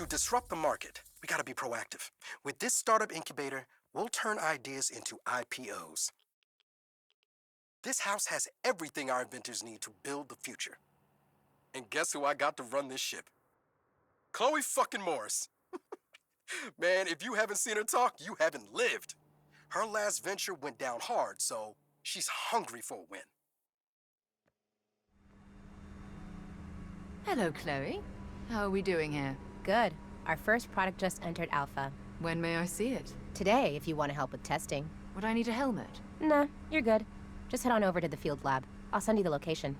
To disrupt the market, we gotta be proactive. With this startup incubator, we'll turn ideas into IPOs. This house has everything our inventors need to build the future. And guess who I got to run this ship? Chloe fucking Morris. Man, if you haven't seen her talk, you haven't lived. Her last venture went down hard, so she's hungry for a win. Hello, Chloe. How are we doing here? Good. Our first product just entered alpha. When may I see it? Today, if you want to help with testing. Would I need a helmet? Nah, you're good. Just head on over to the field lab. I'll send you the location.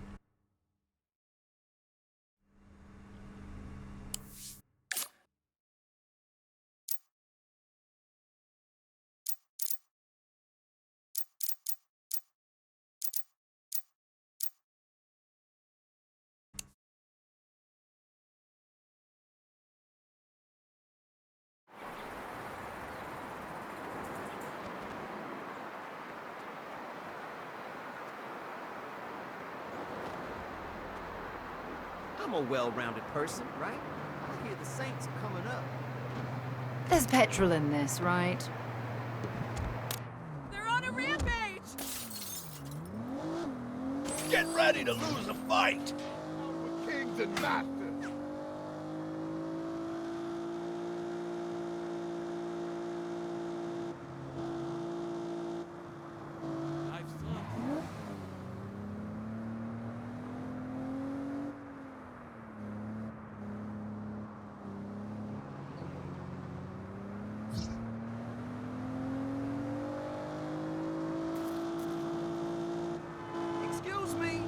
I'm a well-rounded person, right? I hear the Saints are coming up. There's petrol in this, right? They're on a rampage! Get ready to lose a fight! We're kings and masters. Excuse me?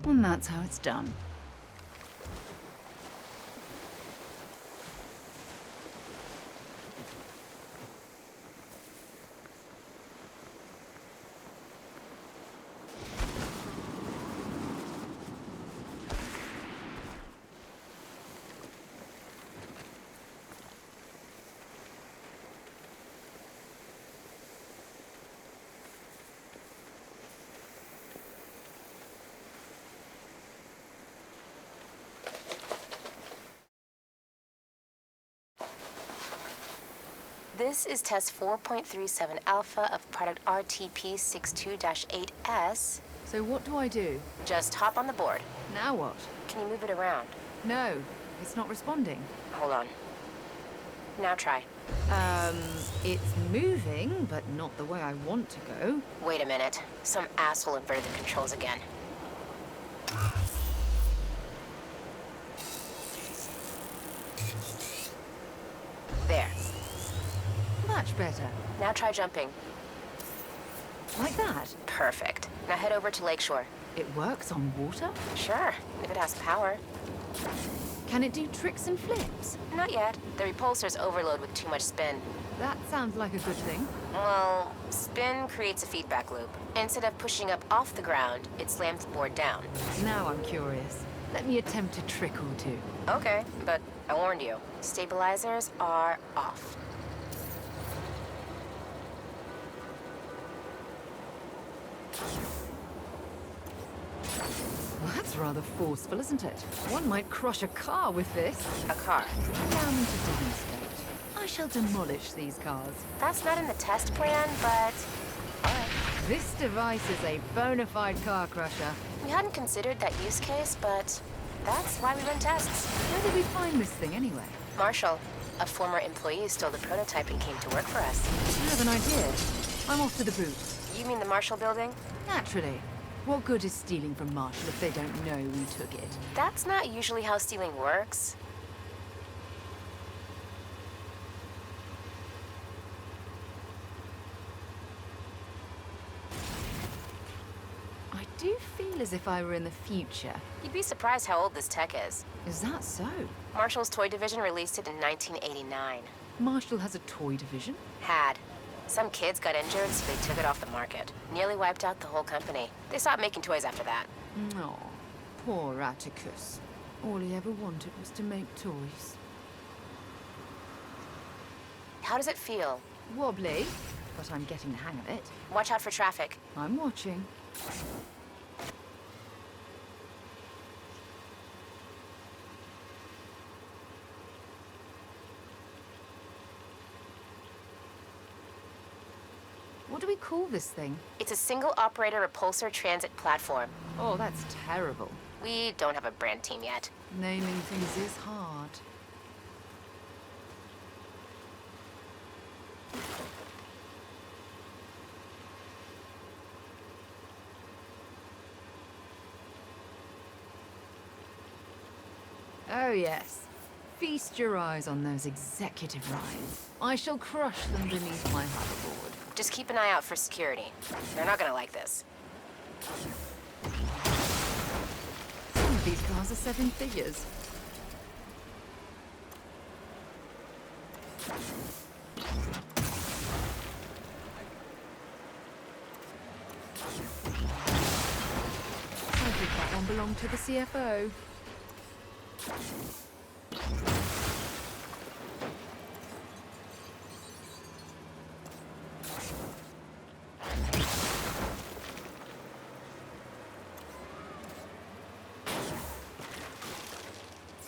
And that's how it's done. This is test 4.37 alpha of product RTP62-8S. So what do I do? Just hop on the board. Now what? Can you move it around? No, it's not responding. Hold on. Now try. It's moving, but not the way I want to go. Wait a minute. Some asshole inverted the controls again. There. Much better. Now try jumping. Like that? Perfect. Now head over to Lakeshore. It works on water? Sure, if it has power. Can it do tricks and flips? Not yet. The repulsor's overload with too much spin. That sounds like a good thing. Well, spin creates a feedback loop. Instead of pushing up off the ground, it slams the board down. Now I'm curious. Let me attempt a trick or two. Okay, but I warned you. Stabilizers are off. Well, that's rather forceful, isn't it? One might crush a car with this. A car. Down to demonstrate. I shall demolish these cars. That's not in the test plan, but... Alright. This device is a bona fide car crusher. We hadn't considered that use case, but that's why we run tests. Where did we find this thing anyway? Marshall, a former employee, stole the prototype and came to work for us. I have an idea. I'm off to the boot. You mean the Marshall building? Naturally. What good is stealing from Marshall if they don't know we took it? That's not usually how stealing works. I do feel as if I were in the future. You'd be surprised how old this tech is. Is that so? Marshall's toy division released it in 1989. Marshall has a toy division? Had. Some kids got injured, so they took it off the market. Nearly wiped out the whole company. They stopped making toys after that. Oh, poor Atticus. All he ever wanted was to make toys. How does it feel? Wobbly, but I'm getting the hang of it. Watch out for traffic. I'm watching. What do we call this thing? It's a single-operator repulsor transit platform. Oh, that's terrible. We don't have a brand team yet. Naming things is hard. Oh, yes. Feast your eyes on those executive rides. I shall crush them beneath my hoverboard. Just keep an eye out for security. They're not gonna like this. Some of these cars are 7 figures. I think that one belonged to the CFO.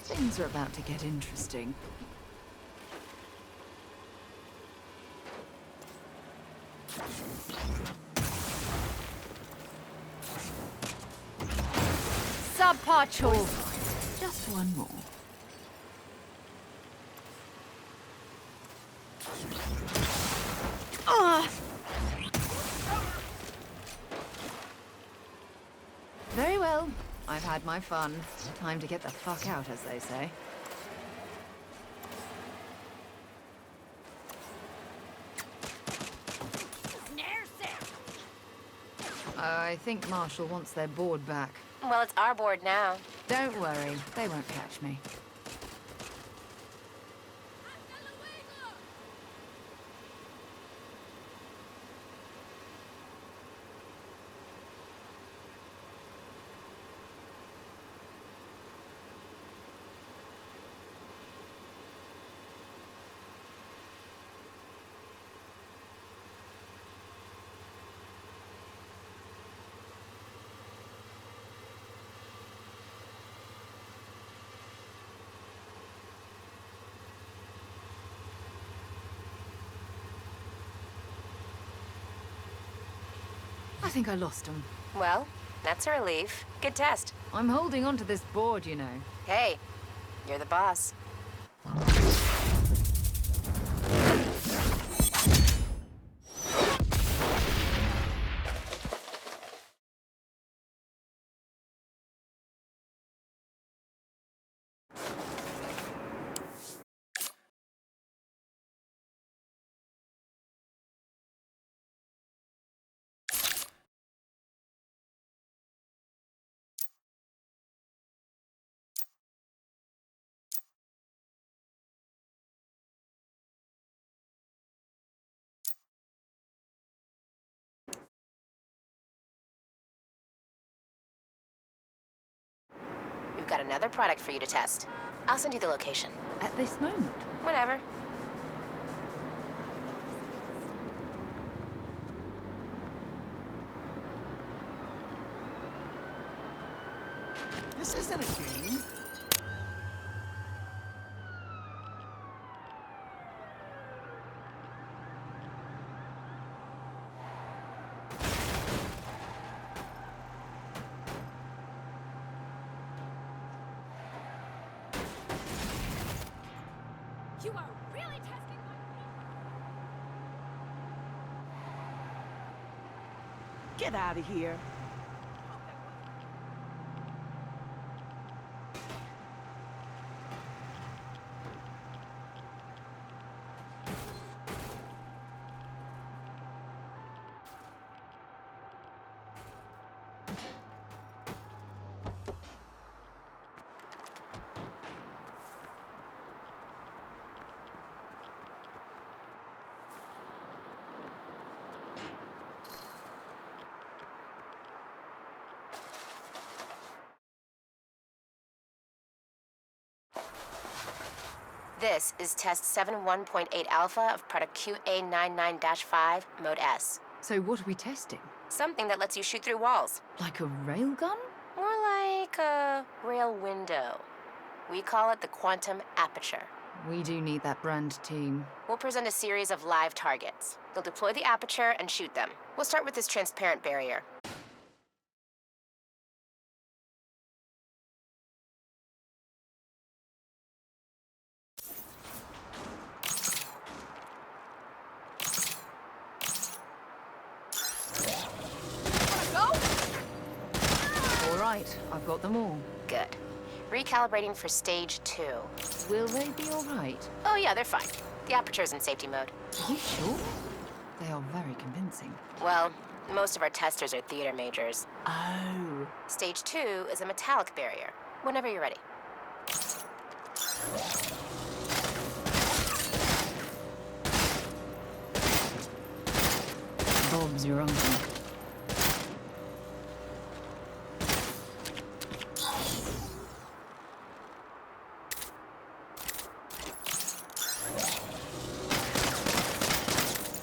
Things are about to get interesting. Subpar choice. Just one more. Very well. I've had my fun. Time to get the fuck out, as they say. I think Marshall wants their board back. Well, it's our board now. Don't worry, they won't catch me. I think I lost them. Well, that's a relief. Good test. I'm holding onto this board, you know. Hey, you're the boss. We've got another product for you to test. I'll send you the location. At this moment. Whenever. This isn't a game. You are really testing my... Get out of here. This is test 71.8 alpha of product QA99-5, Mode S. So what are we testing? Something that lets you shoot through walls. Like a railgun? More like a rail window. We call it the quantum aperture. We do need that brand team. We'll present a series of live targets. They'll deploy the aperture and shoot them. We'll start with this transparent barrier. All right, I've got them all. Good. Recalibrating for stage 2. Will they be all right? Oh yeah, they're fine. The aperture's in safety mode. Are you sure? They are very convincing. Well, most of our testers are theater majors. Oh. Stage 2 is a metallic barrier. Whenever you're ready. Bob's your uncle.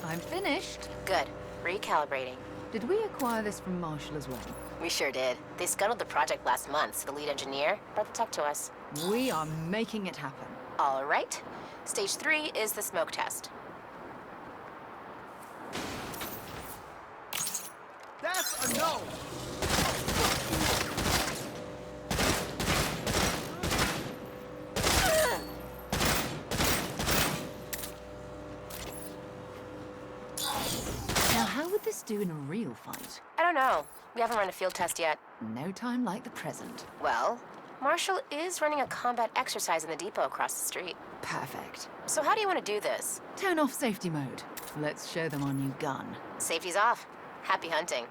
I'm finished. Good. Recalibrating. Did we acquire this from Marshall as well? We sure did. They scuttled the project last month, so the lead engineer brought the tech to us. We are making it happen. All right. Stage 3 is the smoke test. That's a no! Now, how would this do in a real fight? I don't know. We haven't run a field test yet. No time like the present. Well, Marshall is running a combat exercise in the depot across the street. Perfect. So how do you want to do this? Turn off safety mode. Let's show them our new gun. Safety's off. Happy hunting.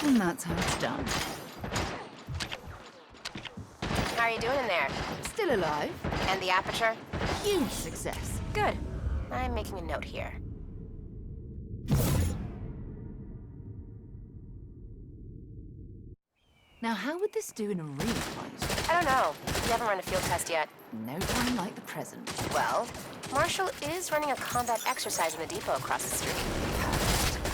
And that's how it's done. How are you doing in there? Still alive? And the aperture? Huge success. Good. I'm making a note here. Now, how would this do in a real fight? I don't know. We haven't run a field test yet. No time like the present. Well, Marshall is running a combat exercise in the depot across the street.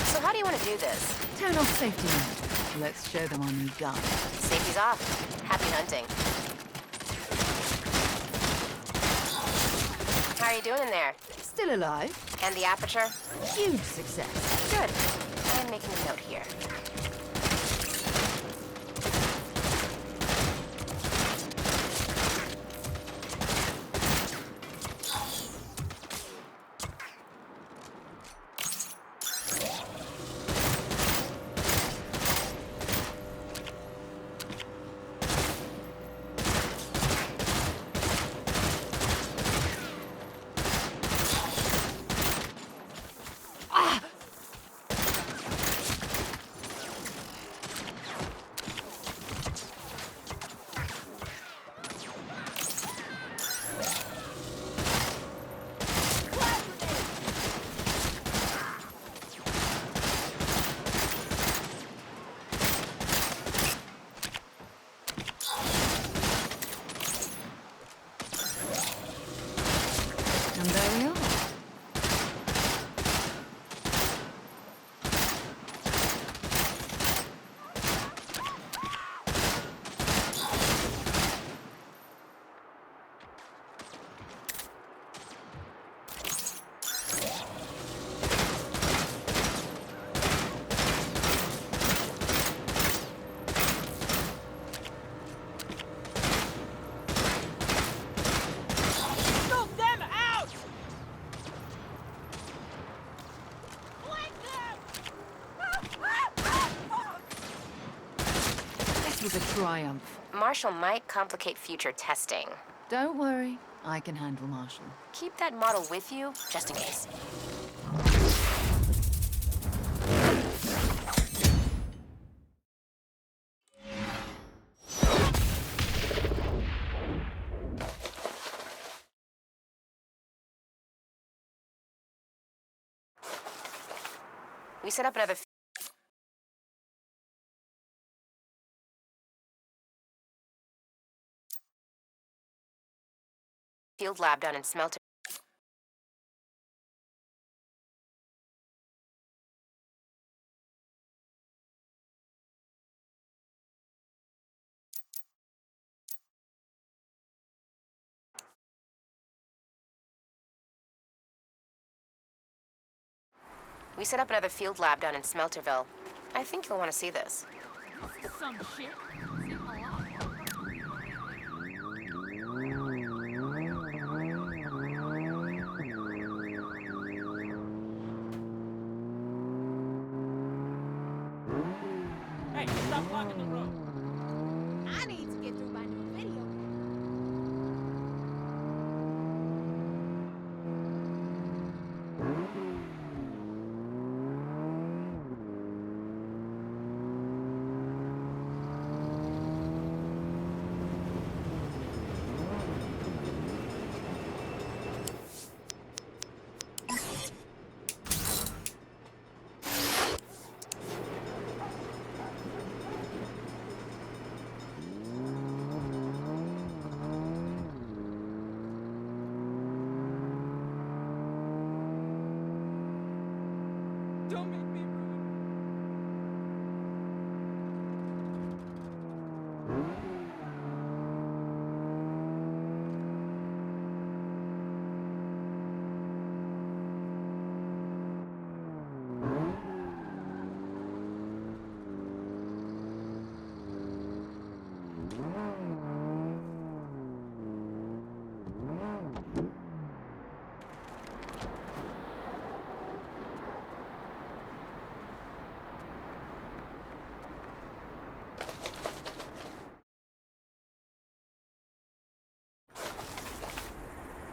So how do you want to do this? Turn off safety mode. Let's show them our new gun. Safety's off. Happy hunting. How are you doing in there? Still alive? And the aperture? Huge success. Good. I'm making a note here. And there we are. Scope them out! Flank them! This was a triumph. Marshall might complicate future testing. Don't worry. I can handle Marshall. Keep that model with you, just in case. We set up another field lab down in Smelter. We set up another field lab down in Smelterville. I think you'll want to see this. Some shit. Seen a lot. Hey, stop blocking the road. I need to get through my new video. Don't make me ruin.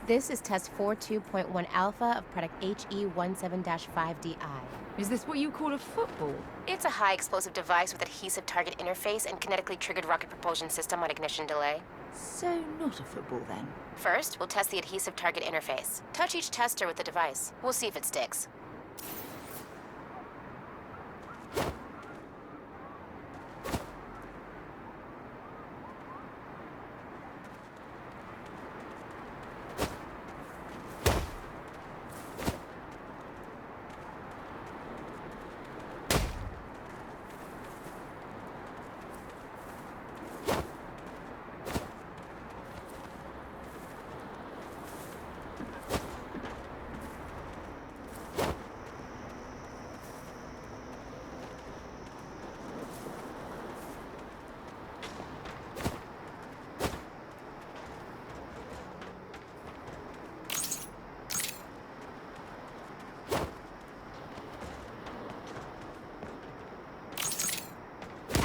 This is test 42.1 alpha of product HE17-5DI. Is this what you call a football? It's a high explosive device with adhesive target interface and kinetically triggered rocket propulsion system on ignition delay. So not a football then. First, we'll test the adhesive target interface. Touch each tester with the device. We'll see if it sticks.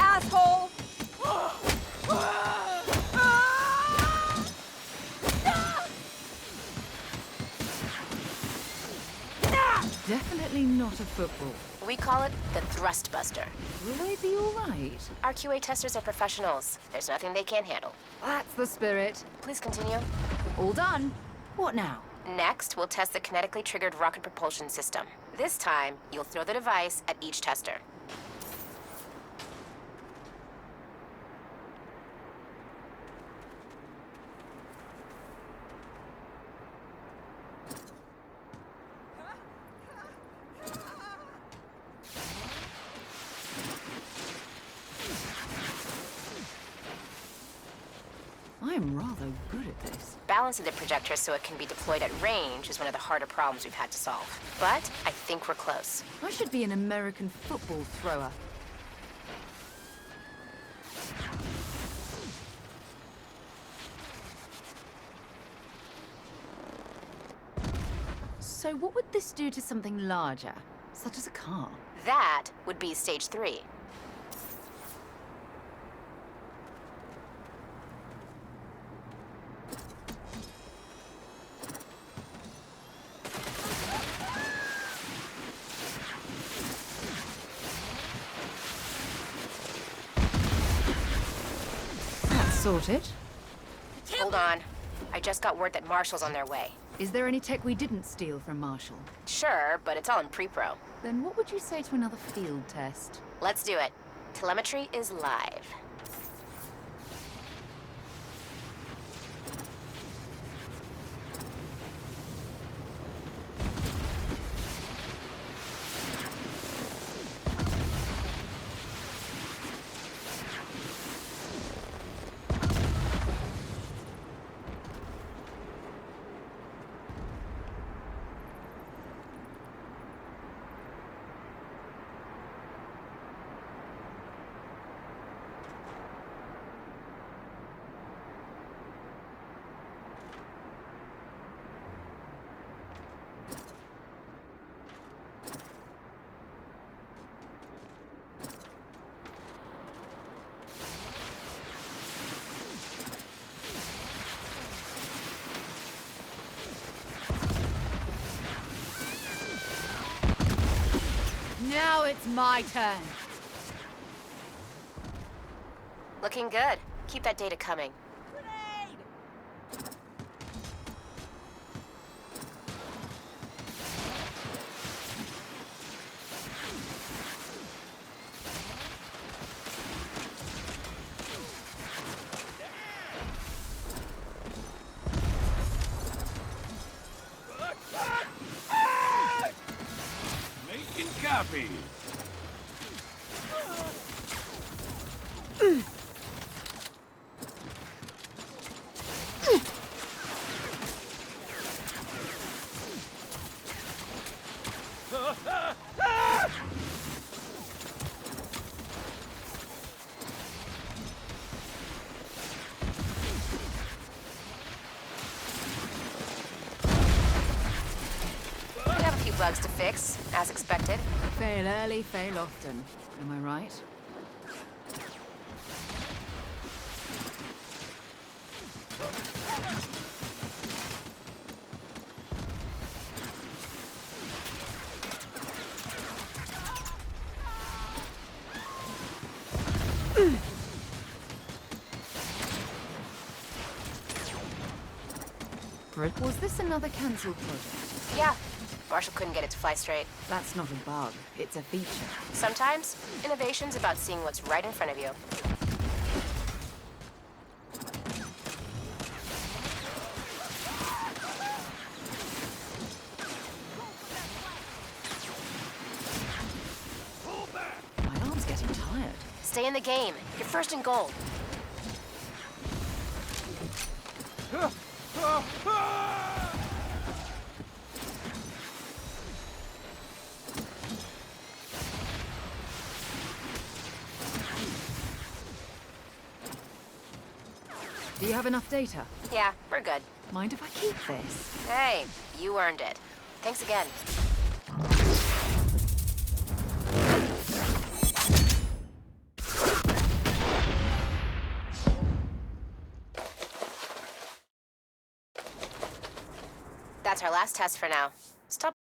Asshole! Definitely not a football. We call it the Thrust Buster. Will they be all right? Our QA testers are professionals. There's nothing they can't handle. That's the spirit. Please continue. All done. What now? Next, we'll test the kinetically triggered rocket propulsion system. This time, you'll throw the device at each tester. I'm rather good at this. Balancing the projector so it can be deployed at range is one of the harder problems we've had to solve. But I think we're close. I should be an American football thrower. So what would this do to something larger, such as a car? That would be stage 3. Sorted. Hold on. I just got word that Marshall's on their way. Is there any tech we didn't steal from Marshall? Sure, but it's all in pre-pro. Then what would you say to another field test? Let's do it. Telemetry is live. Now it's my turn. Looking good. Keep that data coming. Making copy. We have a few bugs to fix, as expected. Fail early, fail often. Am I right? Was this another cancelled project? Yeah. Marshall couldn't get it to fly straight. That's not a bug. It's a feature. Sometimes, innovation's about seeing what's right in front of you. My arm's getting tired. Stay in the game. You're first and goal. Do you have enough data? Yeah, we're good. Mind if I keep this? Hey, you earned it. Thanks again. That's our last test for now. Stop